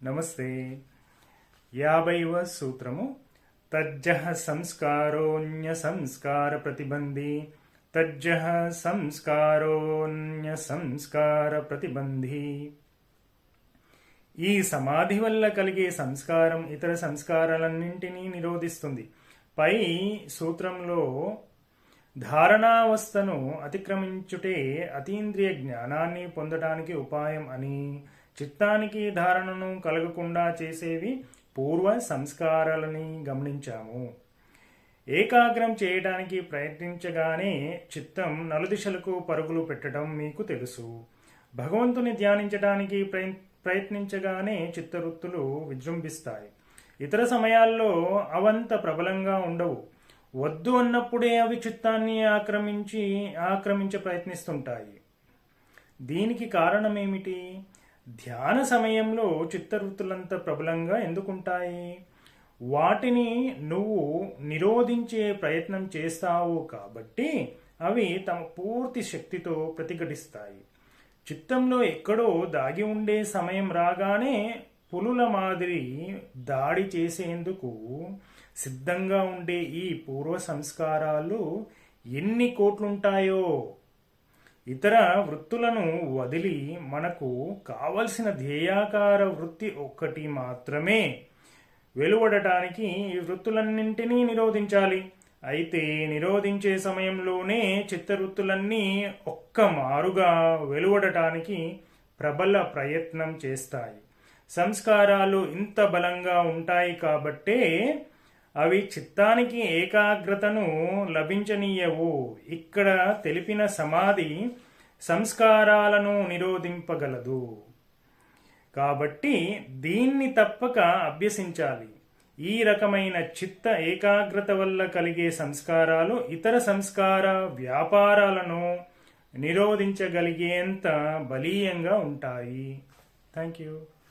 నమస్తే. 50వ సూత్రము తజ్జః సంస్కారోన్య సంస్కార ప్రతిబంధి. తజ్జః సంస్కారోన్య సంస్కార ప్రతిబంధి. ఈ సమాధి వల్ల కలిగే సంస్కారం ఇతర సంస్కారాలన్నింటినీ నిరోధిస్తుంది. పై సూత్రంలో ధారణావస్థను అతిక్రమించుటే అతీంద్రియ జ్ఞానాన్ని పొందడానికి ఉపాయం అని, చిత్తానికి ధారణను కలగకుండా చేసేవి పూర్వ సంస్కారాలని గమనించాము. ఏకాగ్రం చేయడానికి ప్రయత్నించగానే చిత్తం నలుదిశలకు పరుగులు పెట్టడం మీకు తెలుసు. భగవంతుని ధ్యానించడానికి ప్రయత్నించగానే చిత్తవృత్తులు విజృంభిస్తాయి. ఇతర సమయాల్లో అవంత ప్రబలంగా ఉండవు. వద్దు అన్నప్పుడే అవి చిత్తాన్ని ఆక్రమించ ప్రయత్నిస్తుంటాయి. దీనికి కారణమేమిటి? ధ్యాన సమయంలో చిత్తవృత్తులంత ప్రబలంగా ఎందుకుంటాయి? వాటిని నువ్వు నిరోధించే ప్రయత్నం చేస్తావు కాబట్టి అవి తమ పూర్తి శక్తితో ప్రతిఘటిస్తాయి. చిత్తంలో ఎక్కడో దాగి ఉండే సమయం రాగానే పులుల మాదిరి దాడి చేసేందుకు సిద్ధంగా ఉండే ఈ పూర్వ సంస్కారాలు ఎన్ని కోట్లుంటాయో! ఇతర వృత్తులను వదిలి మనకు కావలసిన ధ్యేయాకార వృత్తి ఒక్కటి మాత్రమే వెలువడటానికి ఈ వృత్తులన్నింటినీ నిరోధించాలి. అయితే నిరోధించే సమయంలోనే చిత్తవృత్తులన్నీ ఒక్కమారుగా వెలువడటానికి ప్రబల ప్రయత్నం చేస్తాయి. సంస్కారాలు ఇంత బలంగా ఉంటాయి కాబట్టే అవి చిత్తానికి ఏకాగ్రతను లభించనీయవు. ఇక్కడ తెలిపిన సమాధి సంస్కారాలను నిరోధింపగలదు కాబట్టి దీన్ని తప్పక అభ్యసించాలి. ఈ రకమైన చిత్త ఏకాగ్రత వల్ల కలిగే సంస్కారాలు ఇతర సంస్కార వ్యాపారాలను నిరోధించగలిగేంత బలీయంగా ఉంటాయి. Thank you.